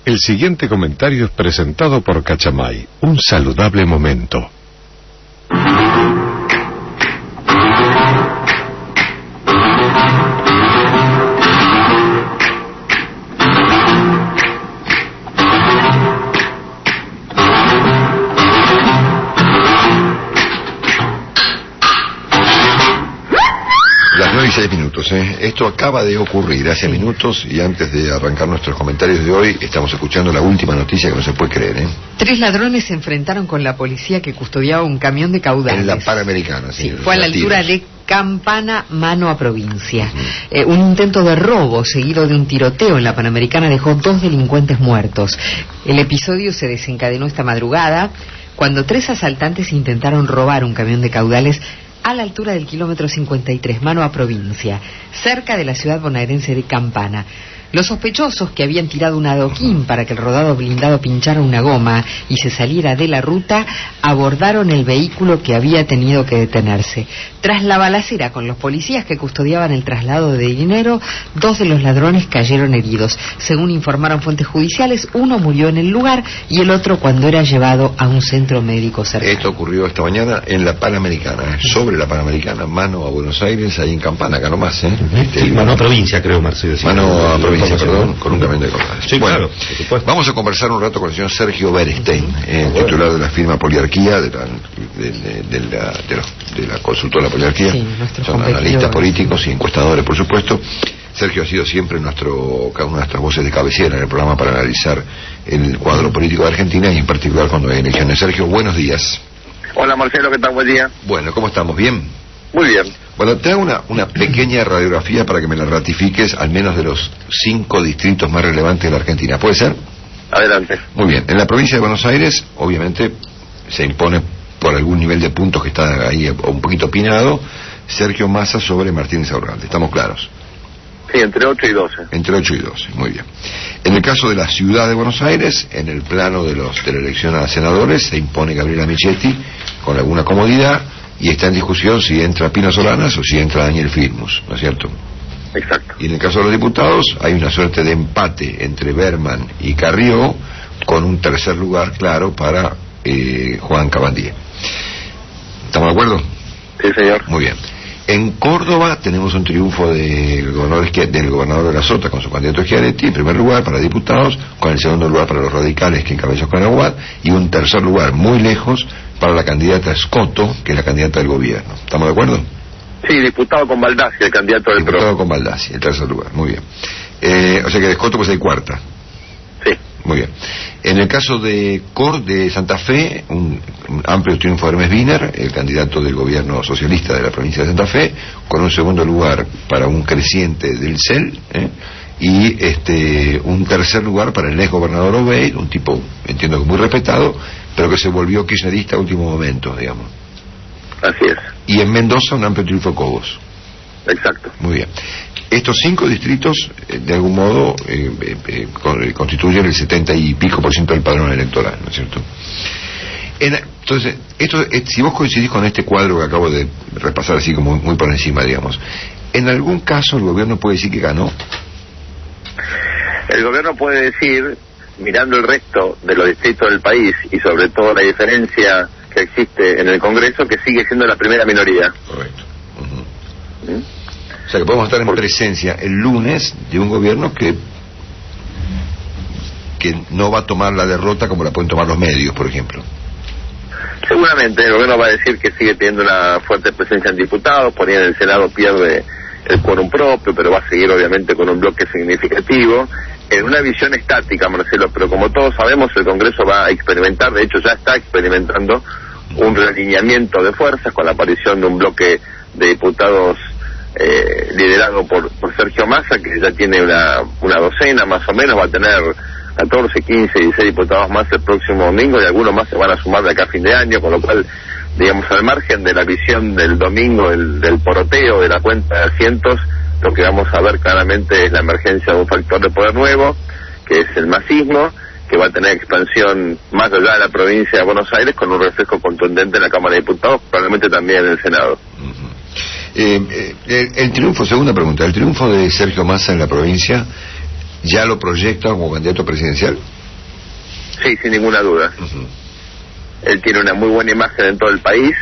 El siguiente comentario es presentado por Cachamay, un saludable momento. Las 9:06. Esto acaba de ocurrir hace minutos, y antes de arrancar nuestros comentarios de hoy, estamos escuchando la última noticia que no se puede creer. 3 ladrones se enfrentaron con la policía que custodiaba un camión de caudales. En la Panamericana, sí. Fue a la altura de Campana, mano a provincia. Un intento de robo seguido de un tiroteo en la Panamericana dejó 2 delincuentes muertos. El episodio se desencadenó esta madrugada cuando 3 asaltantes intentaron robar un camión de caudales a la altura del kilómetro 53, mano a provincia, cerca de la ciudad bonaerense de Campana. Los sospechosos, que habían tirado un adoquín para que el rodado blindado pinchara una goma y se saliera de la ruta, abordaron el vehículo que había tenido que detenerse. Tras la balacera con los policías que custodiaban el traslado de dinero, 2 de los ladrones cayeron heridos. Según informaron fuentes judiciales, uno murió en el lugar y el otro cuando era llevado a un centro médico cercano. Esto ocurrió esta mañana en la Panamericana, sobre la Panamericana, mano a Buenos Aires, ahí en Campana, acá nomás. Mano a provincia, creo, Mercedes. Mano a provincia, perdón, con un camión de caudales. Sí, bueno, claro, por supuesto. Vamos a conversar un rato con el señor Sergio Berestein, titular de la firma Poliarquía, de la consultora Poliarquía. Sí, son analistas políticos y encuestadores, por supuesto. Sergio ha sido siempre una de nuestras voces de cabecera en el programa para analizar el cuadro político de Argentina, y en particular cuando hay elecciones. Sergio, buenos días. Hola Marcelo, ¿qué tal? Buen día. Bueno, ¿cómo estamos? ¿Bien? Muy bien. Bueno, te hago una pequeña radiografía para que me la ratifiques, al menos de los 5 distritos más relevantes de la Argentina. ¿Puede ser? Adelante. Muy bien. En la provincia de Buenos Aires, obviamente, se impone por algún nivel de puntos que está ahí un poquito opinado, Sergio Massa sobre Martín Insaurralde. ¿Estamos claros? Sí, entre 8 y 12. Entre 8 y 12, muy bien. En el caso de la ciudad de Buenos Aires, en el plano de la elección a senadores, se impone Gabriela Michetti con alguna comodidad, y está en discusión si entra Pino Solanas o si entra Daniel Filmus, ¿no es cierto? Exacto. Y en el caso de los diputados, hay una suerte de empate entre Berman y Carrió, con un tercer lugar, claro, para Juan Cabandier. ¿Estamos de acuerdo? Sí, señor. Muy bien. En Córdoba tenemos un triunfo del gobernador de la Sota con su candidato Schiaretti, en primer lugar para diputados, con el segundo lugar para los radicales que encabezó Oscar Aguad, y un tercer lugar muy lejos para la candidata Scotto, que es la candidata del gobierno. ¿Estamos de acuerdo? Sí, diputado con Baldassi, el candidato del PRO. Diputado con Baldassi, el tercer lugar, muy bien. O sea que de Scotto pues hay cuarta. Sí. Muy bien. En el caso de Santa Fe, un amplio triunfo de Hermes Wiener, el candidato del gobierno socialista de la provincia de Santa Fe, con un segundo lugar para un creciente del CEL, y un tercer lugar para el ex gobernador Obeid, un tipo, entiendo que muy respetado, pero que se volvió kirchnerista a último momento, digamos. Así es. Y en Mendoza un amplio triunfo de Cobos. Exacto. Muy bien. Estos 5 distritos, de algún modo, constituyen el 70 y pico % del padrón electoral, ¿no es cierto? Entonces, si vos coincidís con este cuadro que acabo de repasar así como muy por encima, digamos, ¿en algún caso el gobierno puede decir que ganó? El gobierno puede decir, mirando el resto de los distritos del país y sobre todo la diferencia que existe en el Congreso, que sigue siendo la primera minoría. Correcto. Uh-huh. O sea que podemos estar en presencia el lunes de un gobierno que no va a tomar la derrota como la pueden tomar los medios, por ejemplo. Seguramente el gobierno va a decir que sigue teniendo una fuerte presencia en diputados, por ahí en el Senado pierde el quórum propio, pero va a seguir obviamente con un bloque significativo, en una visión estática, Marcelo, pero como todos sabemos el Congreso va a experimentar, de hecho ya está experimentando un realineamiento de fuerzas con la aparición de un bloque de diputados liderado por Sergio Massa, que ya tiene una docena más o menos, va a tener 14, 15, 16 diputados más el próximo domingo, y algunos más se van a sumar de acá a fin de año, con lo cual, digamos, al margen de la visión del domingo, del poroteo, de la cuenta de asientos, lo que vamos a ver claramente es la emergencia de un factor de poder nuevo, que es el masismo, que va a tener expansión más allá de la provincia de Buenos Aires, con un reflejo contundente en la Cámara de Diputados, probablemente también en el Senado. El triunfo, segunda pregunta, el triunfo de Sergio Massa en la provincia ¿Ya lo proyecta como candidato presidencial? Sí, sin ninguna duda. Él tiene una muy buena imagen en todo el país,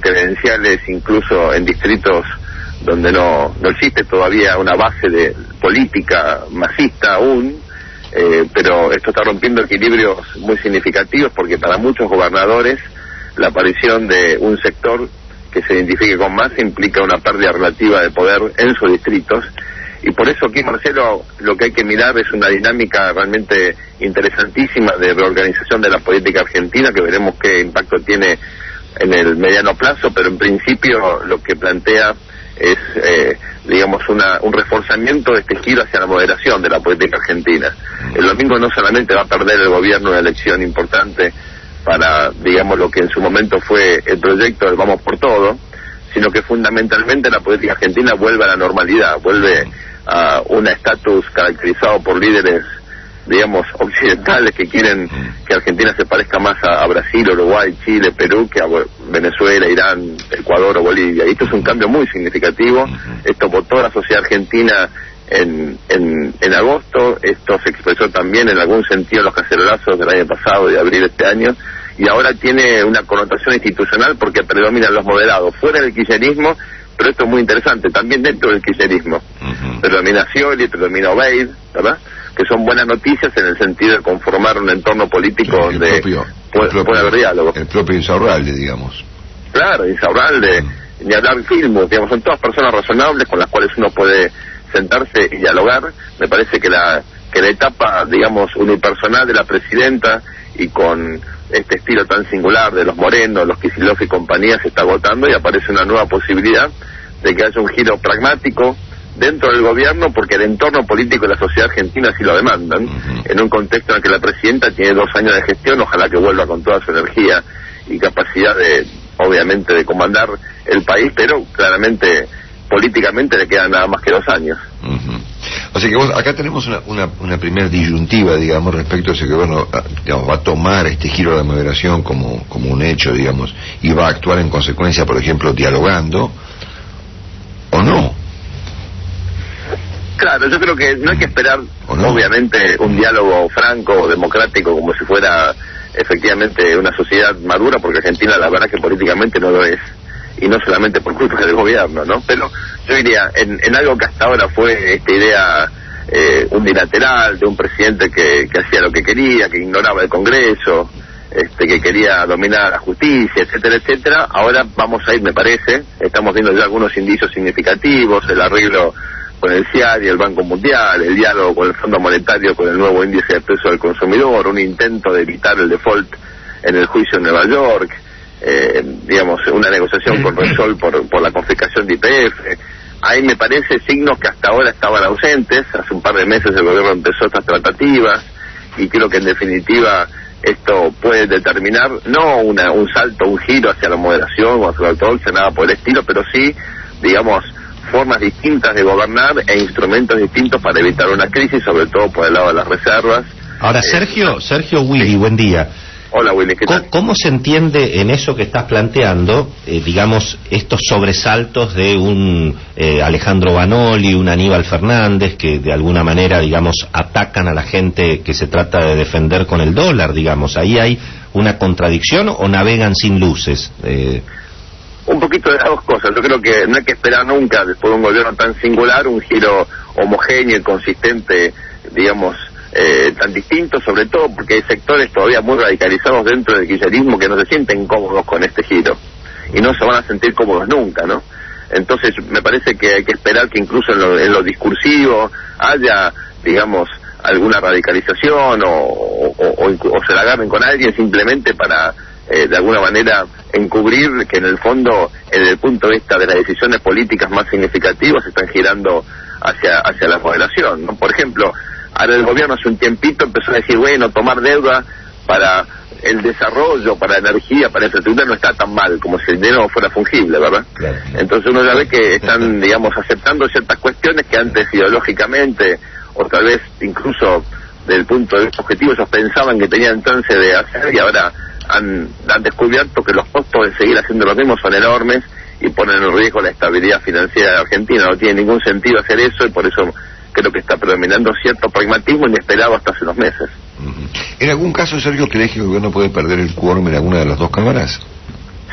credenciales incluso en distritos donde no existe todavía una base de política masista aún, pero esto está rompiendo equilibrios muy significativos, porque para muchos gobernadores la aparición de un sector que se identifique con Massa implica una pérdida relativa de poder en sus distritos. Y por eso aquí, Marcelo, lo que hay que mirar es una dinámica realmente interesantísima de reorganización de la política argentina, que veremos qué impacto tiene en el mediano plazo, pero en principio lo que plantea es, digamos, un reforzamiento de este giro hacia la moderación de la política argentina. El domingo no solamente va a perder el gobierno una elección importante para, digamos, lo que en su momento fue el proyecto del Vamos por Todo, sino que fundamentalmente la política argentina vuelve a la normalidad, vuelve a un estatus caracterizado por líderes, digamos, occidentales que quieren que Argentina se parezca más a Brasil, Uruguay, Chile, Perú, que a Venezuela, Irán, Ecuador o Bolivia. Y esto es un cambio muy significativo. Esto votó la sociedad argentina en agosto, esto se expresó también en algún sentido en los cacerolazos del año pasado y de abril de este año, y ahora tiene una connotación institucional porque predominan los moderados fuera del kirchnerismo, pero esto es muy interesante, también dentro del kirchnerismo. Predomina Scioli, predomina Obeid, ¿verdad?, que son buenas noticias en el sentido de conformar un entorno político donde puede haber diálogo. El propio Insaurralde, digamos. Claro, Insaurralde, ni hablar Filmus, digamos, son todas personas razonables con las cuales uno puede sentarse y dialogar. Me parece que la etapa, digamos, unipersonal de la presidenta y con este estilo tan singular de los Moreno, los Kicillof y compañía se está agotando, y aparece una nueva posibilidad de que haya un giro pragmático dentro del gobierno, porque el entorno político y la sociedad argentina así lo demandan, en un contexto en el que la presidenta tiene 2 años de gestión, ojalá que vuelva con toda su energía y capacidad de, obviamente, de comandar el país, pero claramente políticamente le quedan nada más que 2 años. O sea que acá tenemos una primera disyuntiva, digamos, respecto a ese que, bueno, digamos, va a tomar este giro de moderación como un hecho, digamos, y va a actuar en consecuencia, por ejemplo, dialogando, ¿o no? Claro, yo creo que no hay que esperar, obviamente, un diálogo franco o democrático como si fuera efectivamente una sociedad madura, porque Argentina la verdad que políticamente no lo es, y no solamente por culpa del gobierno, ¿no? Pero yo diría, en algo que hasta ahora fue esta idea unilateral de un presidente que hacía lo que quería, que ignoraba el Congreso, que quería dominar la justicia, etcétera, etcétera. Ahora vamos a ir, me parece, estamos viendo ya algunos indicios significativos, el arreglo con el CIAD y el Banco Mundial, el diálogo con el Fondo Monetario, con el nuevo índice de precio del consumidor, un intento de evitar el default en el juicio en Nueva York, digamos, una negociación con Repsol por la confiscación de YPF. Ahí me parece signos que hasta ahora estaban ausentes. Hace un par de meses el gobierno empezó estas tratativas, y creo que en definitiva esto puede determinar no un salto, un giro hacia la moderación o hacia la ortodoxia, nada por el estilo, pero sí, digamos, formas distintas de gobernar e instrumentos distintos para evitar una crisis, sobre todo por el lado de las reservas. Ahora, Sergio Willy, sí. Buen día. Hola, Willy, ¿qué tal? ¿Cómo se entiende en eso que estás planteando, digamos, estos sobresaltos de un Alejandro Banoli, un Aníbal Fernández, que de alguna manera, digamos, atacan a la gente que se trata de defender con el dólar, digamos? ¿Ahí hay una contradicción o navegan sin luces? Un poquito de las dos cosas. Yo creo que no hay que esperar nunca, después de un gobierno tan singular, un giro homogéneo y consistente, digamos, tan distinto, sobre todo porque hay sectores todavía muy radicalizados dentro del kirchnerismo que no se sienten cómodos con este giro, y no se van a sentir cómodos nunca, ¿no? Entonces me parece que hay que esperar que incluso en lo discursivo haya, digamos, alguna radicalización o se la agarren con alguien simplemente para de alguna manera encubrir que en el fondo, en el punto de vista de las decisiones políticas más significativas, se están girando hacia la moderación, ¿no? Por ejemplo, ahora el gobierno hace un tiempito empezó a decir, bueno, tomar deuda para el desarrollo, para la energía, para la infraestructura no está tan mal, como si el dinero fuera fungible, ¿verdad? Claro. Entonces uno ya ve que están, digamos, aceptando ciertas cuestiones que antes ideológicamente, o tal vez incluso desde el punto de vista objetivo, ellos pensaban que tenían chance de hacer, y ahora han descubierto que los costos de seguir haciendo lo mismo son enormes y ponen en riesgo la estabilidad financiera de Argentina. No tiene ningún sentido hacer eso, y por eso creo que está predominando cierto pragmatismo inesperado hasta hace unos meses. ¿En algún caso, Sergio, crees que el gobierno puede perder el quórum en alguna de las dos cámaras?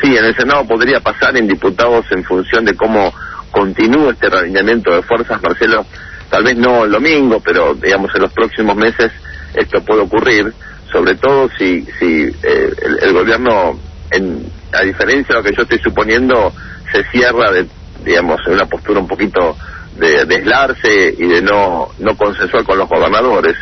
Sí, en el Senado podría pasar, en diputados, en función de cómo continúa este realineamiento de fuerzas, Marcelo, tal vez no el domingo, pero digamos en los próximos meses esto puede ocurrir, sobre todo si el gobierno, a diferencia de lo que yo estoy suponiendo, se cierra digamos, en una postura un poquito de aislarse y de no consensuar con los gobernadores.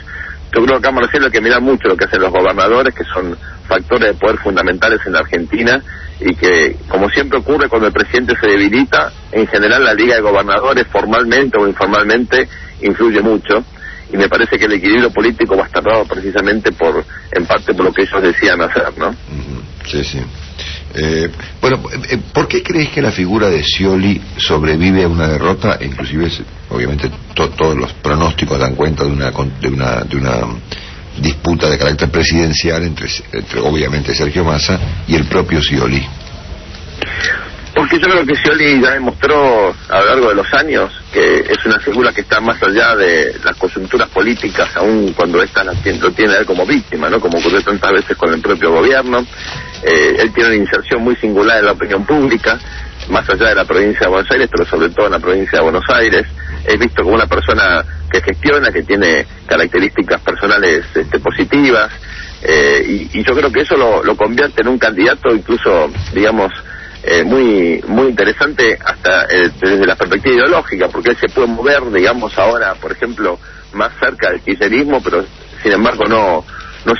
Yo creo que acá, Marcelo, hay que mirar mucho lo que hacen los gobernadores, que son factores de poder fundamentales en la Argentina, y que, como siempre ocurre cuando el presidente se debilita, en general la Liga de Gobernadores, formalmente o informalmente, influye mucho, y me parece que el equilibrio político va a estar dado precisamente en parte por lo que ellos decían hacer, ¿no? Sí, sí. Bueno, ¿por qué crees que la figura de Scioli sobrevive a una derrota? Inclusive, obviamente, todos los pronósticos dan cuenta de una disputa de carácter presidencial entre obviamente Sergio Massa y el propio Scioli. Porque yo creo que Scioli ya demostró a lo largo de los años que es una figura que está más allá de las coyunturas políticas, aun cuando esta lo tiene a él como víctima, ¿no? Como ocurrió tantas veces con el propio gobierno. Él tiene una inserción muy singular en la opinión pública, más allá de la provincia de Buenos Aires, pero sobre todo en la provincia de Buenos Aires. Es visto como una persona que gestiona, que tiene características personales positivas, y yo creo que eso lo convierte en un candidato incluso, digamos, muy interesante hasta desde la perspectiva ideológica, porque él se puede mover, digamos, ahora, por ejemplo, más cerca del kirchnerismo, pero sin embargo no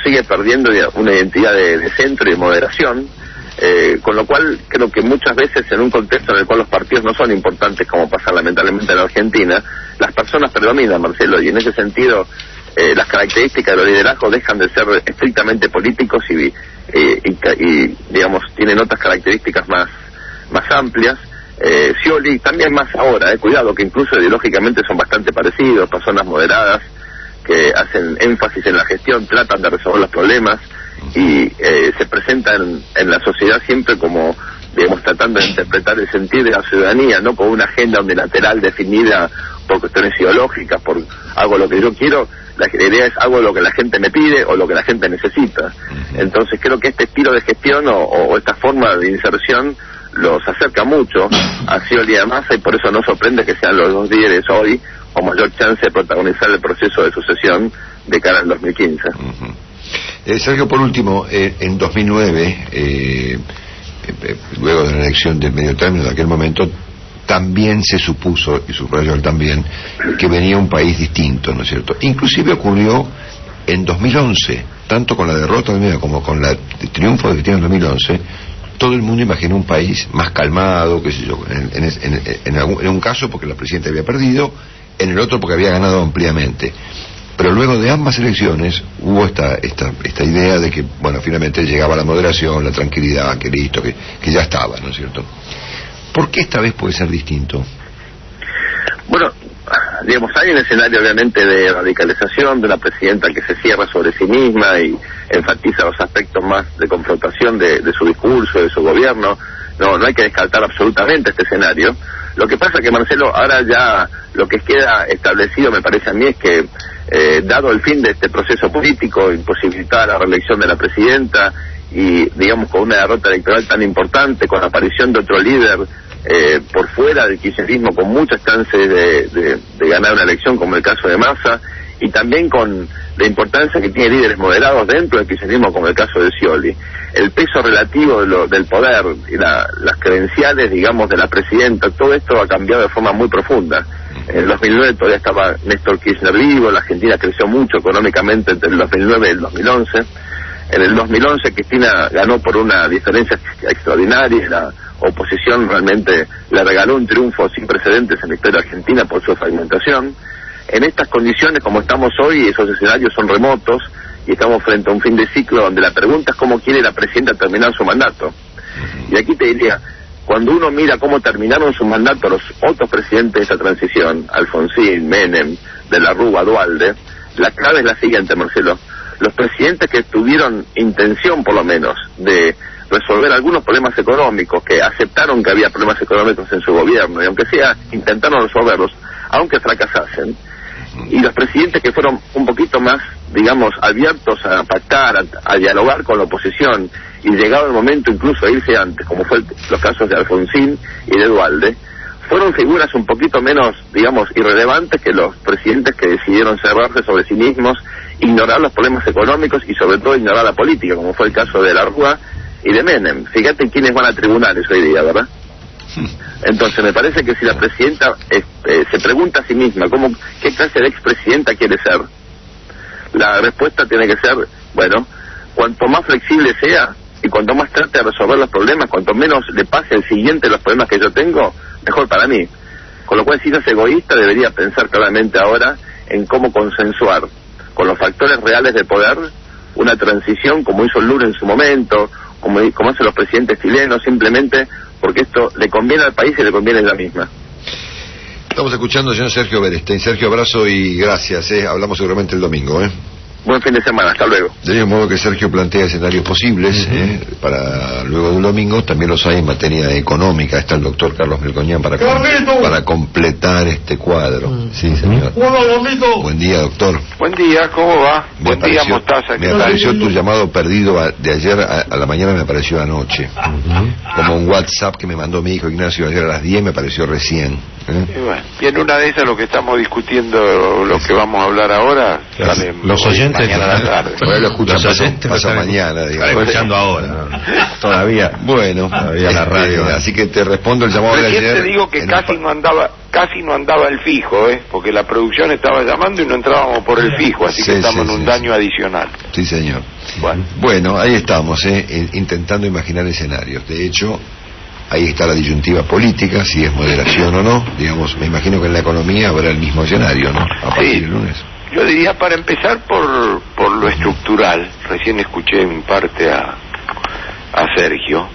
sigue perdiendo una identidad de centro y de moderación, con lo cual creo que muchas veces en un contexto en el cual los partidos no son importantes, como pasa lamentablemente en Argentina, las personas predominan, Marcelo, y en ese sentido las características de los liderazgos dejan de ser estrictamente políticos y digamos, tienen otras características más amplias. Scioli también más ahora, cuidado, que incluso ideológicamente son bastante parecidos, personas moderadas que hacen énfasis en la gestión, tratan de resolver los problemas y se presentan en la sociedad siempre como, digamos, tratando de interpretar el sentir de la ciudadanía, no con una agenda unilateral definida por cuestiones ideológicas, por hago lo que yo quiero. La idea es hago lo que la gente me pide o lo que la gente necesita. Entonces creo que este estilo de gestión o esta forma de inserción los acerca mucho a Scioli y a Massa, y por eso no sorprende que sean los dos líderes hoy con mayor chance de protagonizar el proceso de sucesión de cara al 2015. Sergio, por último, en 2009, luego de la elección de medio término de aquel momento, también se supuso, y subrayo él también, que venía un país distinto, ¿no es cierto? Inclusive ocurrió en 2011, tanto con la derrota de Menem como con el triunfo de Cristina en 2011, todo el mundo imaginó un país más calmado, qué sé yo, en un caso porque la presidenta había perdido, en el otro porque había ganado ampliamente. Pero luego de ambas elecciones hubo esta idea de que, bueno, finalmente llegaba la moderación, la tranquilidad, que listo, que ya estaba, ¿no es cierto? ¿Por qué esta vez puede ser distinto? Bueno, digamos, hay un escenario obviamente de radicalización de una presidenta que se cierra sobre sí misma y enfatiza los aspectos más de confrontación de su discurso, de su gobierno. No hay que descartar absolutamente este escenario. Lo que pasa que, Marcelo, ahora ya lo que queda establecido, me parece a mí, es que dado el fin de este proceso político, imposibilitada la reelección de la presidenta y, digamos, con una derrota electoral tan importante, con la aparición de otro líder por fuera del kirchnerismo con muchas chances de ganar una elección, como el caso de Massa, y también con la importancia que tiene líderes moderados dentro del kirchnerismo, como el caso de Scioli. El peso relativo del poder y las credenciales, digamos, de la presidenta, todo esto ha cambiado de forma muy profunda. En el 2009 todavía estaba Néstor Kirchner vivo, la Argentina creció mucho económicamente entre el 2009 y el 2011. En el 2011 Cristina ganó por una diferencia extraordinaria y la oposición realmente le regaló un triunfo sin precedentes en la historia argentina por su fragmentación. En estas condiciones, como estamos hoy, esos escenarios son remotos y estamos frente a un fin de ciclo donde la pregunta es cómo quiere la presidenta terminar su mandato. Y aquí te diría, cuando uno mira cómo terminaron su mandato los otros presidentes de esa transición, Alfonsín, Menem, de la Rúa, Duhalde, la clave es la siguiente, Marcelo. Los presidentes que tuvieron intención, por lo menos, de resolver algunos problemas económicos, que aceptaron que había problemas económicos en su gobierno, y aunque sea, intentaron resolverlos, aunque fracasasen, Y los presidentes que fueron un poquito más, digamos, abiertos a pactar, a dialogar con la oposición, y llegado el momento incluso a irse antes, como fue los casos de Alfonsín y de Duhalde, fueron figuras un poquito menos, digamos, irrelevantes que los presidentes que decidieron cerrarse sobre sí mismos, ignorar los problemas económicos y sobre todo ignorar la política, como fue el caso de la Rúa y de Menem. Fíjate quiénes van a tribunales hoy día, ¿verdad? Entonces me parece que si la presidenta se pregunta a sí misma qué clase de expresidenta quiere ser, la respuesta tiene que ser, bueno, cuanto más flexible sea y cuanto más trate de resolver los problemas, cuanto menos le pase el siguiente los problemas que yo tengo, mejor para mí. Con lo cual, si no es egoísta, debería pensar claramente ahora en cómo consensuar con los factores reales de poder una transición como hizo Lula en su momento, como hacen los presidentes chilenos, simplemente porque esto le conviene al país y le conviene a ella misma. Estamos escuchando al señor Sergio Berestein. Sergio, abrazo y gracias. Hablamos seguramente el domingo. Buen fin de semana, hasta luego. De mismo modo que Sergio plantea escenarios posibles para luego de un domingo, también los hay en materia económica. Está el doctor Carlos Melcoñán para completar este cuadro. Sí, señor. Buen día, doctor. Buen día, ¿cómo va? Buen día, Mostaza. Me apareció tu llamado perdido de ayer a la mañana, me apareció anoche. Como un WhatsApp que me mandó mi hijo Ignacio ayer a las 10, me apareció recién. Y en una de esas, lo que estamos discutiendo, lo que vamos a hablar ahora, sale los oyentes mañana a la tarde. Por lo escuchan pasa mañana, digamos. Están escuchando ahora. Todavía. Bueno, todavía la radio. Así que te respondo el llamado de ayer. Te digo que casi no andaba el fijo, porque la producción estaba llamando y no entrábamos por el fijo, así que estamos en un daño adicional. Sí, señor. Bueno, ahí estamos, intentando imaginar escenarios. De hecho, ahí está la disyuntiva política, si es moderación o no. Digamos, me imagino que en la economía habrá el mismo escenario, ¿no? A partir del lunes. Yo diría, para empezar, por lo estructural. Recién escuché en parte a Sergio.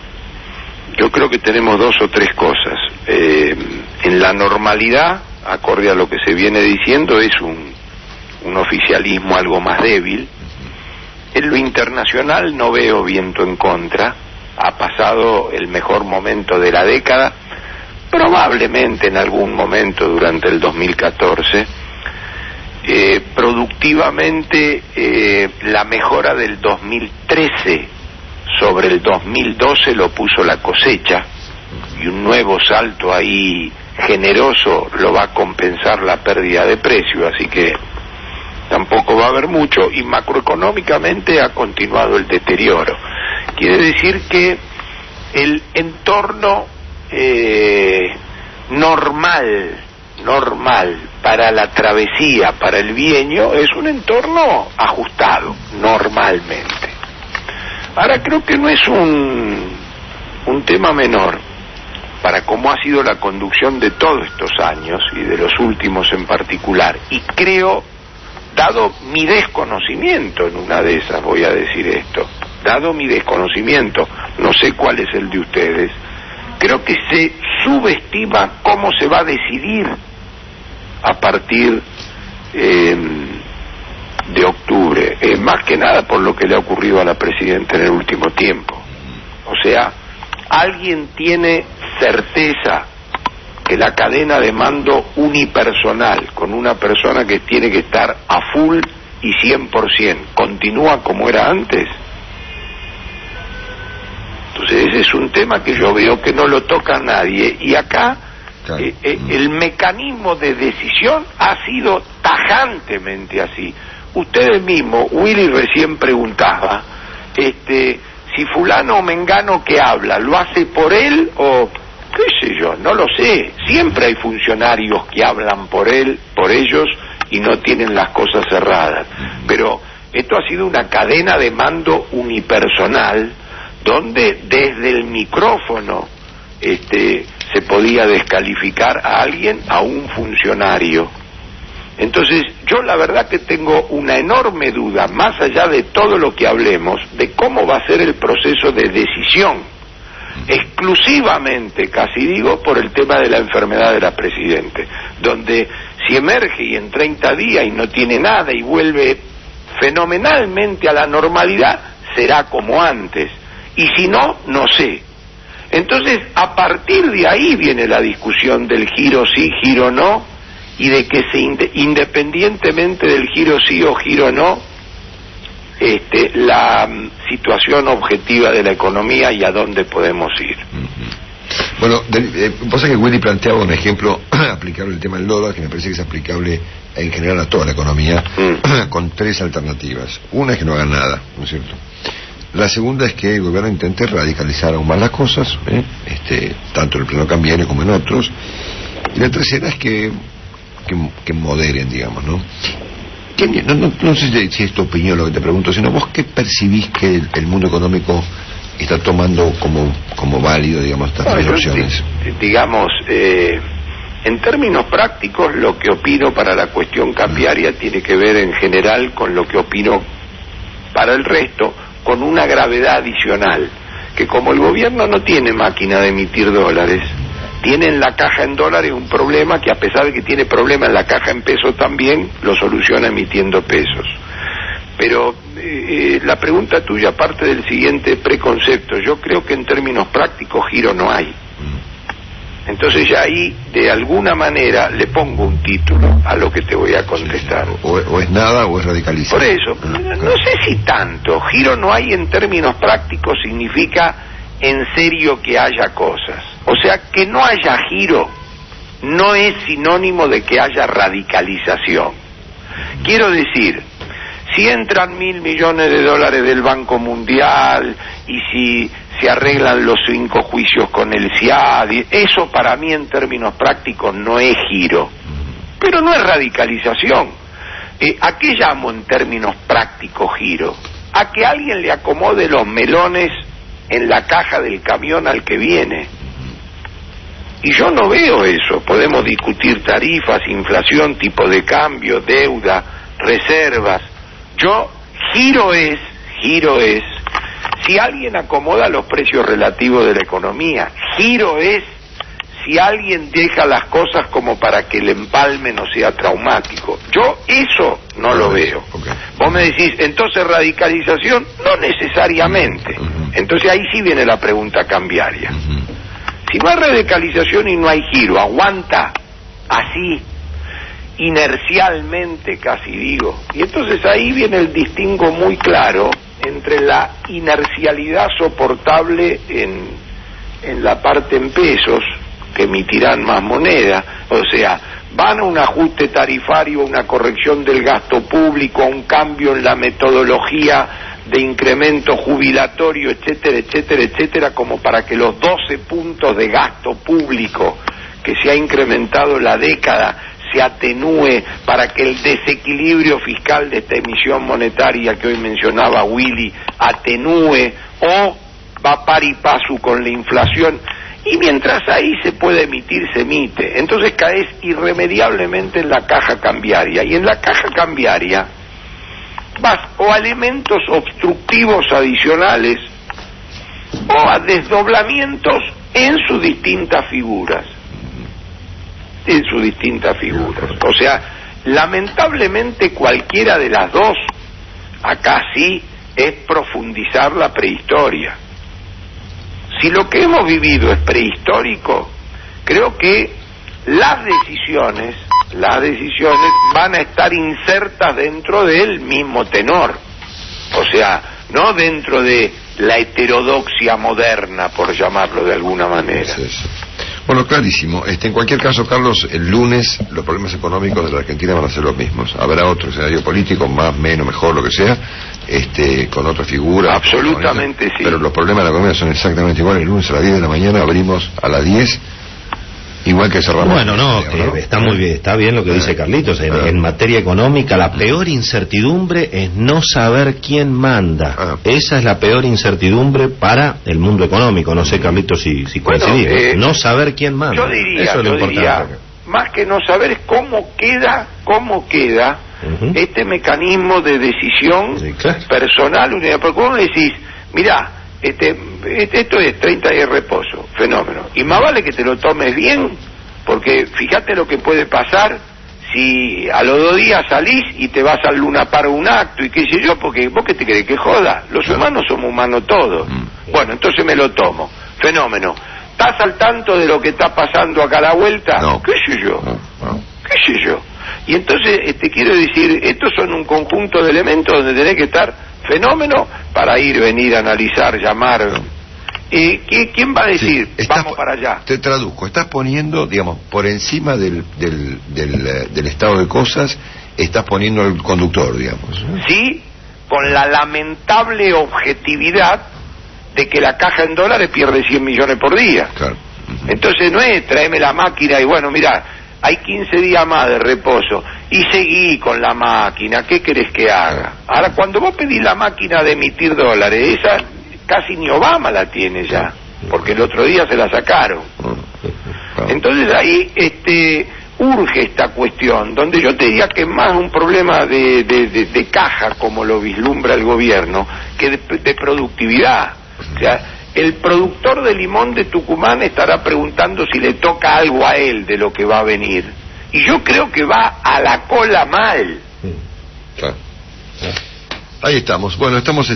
Yo creo que tenemos dos o tres cosas. En la normalidad, acorde a lo que se viene diciendo, es un oficialismo algo más débil. En lo internacional no veo viento en contra. Ha pasado el mejor momento de la década, probablemente en algún momento durante el 2014. Productivamente, la mejora del 2013 sobre el 2012 lo puso la cosecha, y un nuevo salto ahí generoso lo va a compensar la pérdida de precio, así que tampoco va a haber mucho. Y macroeconómicamente ha continuado el deterioro. Quiere decir que el entorno normal para la travesía, para el bienio, es un entorno ajustado, normalmente. Ahora, creo que no es un tema menor para cómo ha sido la conducción de todos estos años, y de los últimos en particular. Y creo, dado mi desconocimiento, en una de esas voy a decir esto, dado mi desconocimiento, no sé cuál es el de ustedes, creo que se subestima cómo se va a decidir a partir de octubre, más que nada por lo que le ha ocurrido a la presidenta en el último tiempo. O sea, ¿alguien tiene certeza que la cadena de mando unipersonal, con una persona que tiene que estar a full y 100%, continúa como era antes? Entonces ese es un tema que yo veo que no lo toca nadie, y acá el mecanismo de decisión ha sido tajantemente así. Ustedes mismos, Willy recién preguntaba, si fulano o mengano que habla, ¿lo hace por él o qué sé yo? No lo sé. Siempre hay funcionarios que hablan por él, por ellos, y no tienen las cosas cerradas. Pero esto ha sido una cadena de mando unipersonal, donde desde el micrófono se podía descalificar a alguien, a un funcionario. Entonces, yo la verdad que tengo una enorme duda, más allá de todo lo que hablemos, de cómo va a ser el proceso de decisión, exclusivamente, casi digo, por el tema de la enfermedad de la Presidente, donde si emerge y en 30 días y no tiene nada y vuelve fenomenalmente a la normalidad, será como antes, y si no, no sé. Entonces, a partir de ahí viene la discusión del giro sí, giro no, y de que independientemente del giro sí o giro no, la situación objetiva de la economía y a dónde podemos ir. Bueno, pasa que Willy planteaba un ejemplo aplicable al tema del dólar, que me parece que es aplicable en general a toda la economía, con 3 alternativas. Una es que no hagan nada, ¿no es cierto? La segunda es que el gobierno intente radicalizar aún más las cosas, tanto en el plano cambiario como en otros. Y la tercera es que moderen, digamos, ¿no? No sé si es tu opinión lo que te pregunto, sino vos qué percibís que el mundo económico está tomando como válido, digamos, estas 3 opciones. Digamos, en términos prácticos, lo que opino para la cuestión cambiaria tiene que ver en general con lo que opino para el resto, con una gravedad adicional, que como el gobierno no tiene máquina de emitir dólares, tiene en la caja en dólares un problema que, a pesar de que tiene problema en la caja en pesos también, lo soluciona emitiendo pesos. Pero la pregunta tuya parte del siguiente preconcepto. Yo creo que en términos prácticos giro no hay. Entonces ya ahí, de alguna manera, le pongo un título a lo que te voy a contestar. O es nada o es radicalizar. Por eso, no sé si tanto. Giro no hay en términos prácticos significa en serio que haya cosas. O sea, que no haya giro no es sinónimo de que haya radicalización. Quiero decir, si entran $1.000 millones del Banco Mundial y si se arreglan los 5 juicios con el SIAD, eso para mí en términos prácticos no es giro, pero no es radicalización. ¿A qué llamo en términos prácticos giro? A que alguien le acomode los melones en la caja del camión al que viene. Y yo no veo eso. Podemos discutir tarifas, inflación, tipo de cambio, deuda, reservas. Giro es si alguien acomoda los precios relativos de la economía. Giro es si alguien deja las cosas como para que el empalme no sea traumático. Yo eso no lo veo. Vos me decís, entonces radicalización, no necesariamente. Entonces ahí sí viene la pregunta cambiaria. Si no hay radicalización y no hay giro, aguanta así, inercialmente casi digo. Y entonces ahí viene el distingo muy claro entre la inercialidad soportable en la parte en pesos, que emitirán más moneda, o sea, van a un ajuste tarifario, a una corrección del gasto público, a un cambio en la metodología de incremento jubilatorio, etcétera, etcétera, etcétera, como para que los 12 puntos de gasto público que se ha incrementado en la década se atenúe, para que el desequilibrio fiscal de esta emisión monetaria que hoy mencionaba Willy atenúe, o va par y paso con la inflación. Y mientras ahí se puede emitir, se emite. Entonces caes irremediablemente en la caja cambiaria. Y en la caja cambiaria vas o a elementos obstructivos adicionales o a desdoblamientos en sus distintas figuras. O sea, lamentablemente cualquiera de las dos, acá sí, es profundizar la prehistoria. Si lo que hemos vivido es prehistórico, creo que las decisiones van a estar insertas dentro del mismo tenor. O sea, no dentro de la heterodoxia moderna, por llamarlo de alguna manera. Bueno, clarísimo. En cualquier caso, Carlos, el lunes los problemas económicos de la Argentina van a ser los mismos. Habrá otro escenario político, más, menos, mejor, lo que sea, con otra figura. Absolutamente sí. Pero los problemas de la economía son exactamente iguales. El lunes a las 10 de la mañana abrimos a las 10. Igual que cerramos. Bueno, está muy bien, está bien lo que dice Carlitos. En materia económica, la peor incertidumbre es no saber quién manda. Esa es la peor incertidumbre para el mundo económico. No sé, Carlitos, si coincidimos. No saber quién manda. Yo diría, más que no saber, es cómo queda este mecanismo de decisión personal. Porque vos decís, mirá, esto es 30 días de reposo, fenómeno. Y más vale que te lo tomes bien, porque fíjate lo que puede pasar si a los 2 días salís y te vas al Luna Park un acto y qué sé yo, porque vos qué te crees que joda. Los humanos somos humanos todos. Bueno, entonces me lo tomo, fenómeno. ¿Estás al tanto de lo que está pasando acá a la vuelta? No. ¿Qué sé yo? qué sé yo. Y entonces, quiero decir, estos son un conjunto de elementos donde tenés que estar fenómeno para ir, venir, analizar, llamar. ¿Quién va a decir, vamos para allá? Te traduzco, estás poniendo, digamos, por encima del estado de cosas, estás poniendo al conductor, digamos. Sí, con la lamentable objetividad de que la caja en dólares pierde 100 millones por día. Claro. Entonces no es tráeme la máquina y bueno, mira, hay 15 días más de reposo y seguí con la máquina, ¿qué querés que haga? Ahora, cuando vos pedís la máquina de emitir dólares, esa casi ni Obama la tiene ya, porque el otro día se la sacaron. Entonces ahí urge esta cuestión, donde yo te diría que es más un problema de caja, como lo vislumbra el gobierno, que de productividad. O sea, el productor de limón de Tucumán estará preguntando si le toca algo a él de lo que va a venir. Y yo creo que va a la cola mal. Ahí estamos. Bueno, estamos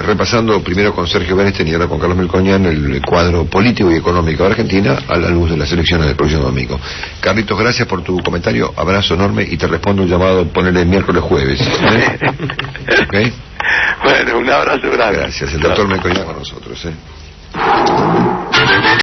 repasando primero con Sergio Bernstein y ahora con Carlos Melconian el cuadro político y económico de Argentina a la luz de las elecciones del próximo domingo. Carlitos, gracias por tu comentario, abrazo enorme y te respondo un llamado, ponele miércoles jueves. ¿Okay? Bueno, un abrazo grande. Gracias, el doctor Melconian con nosotros.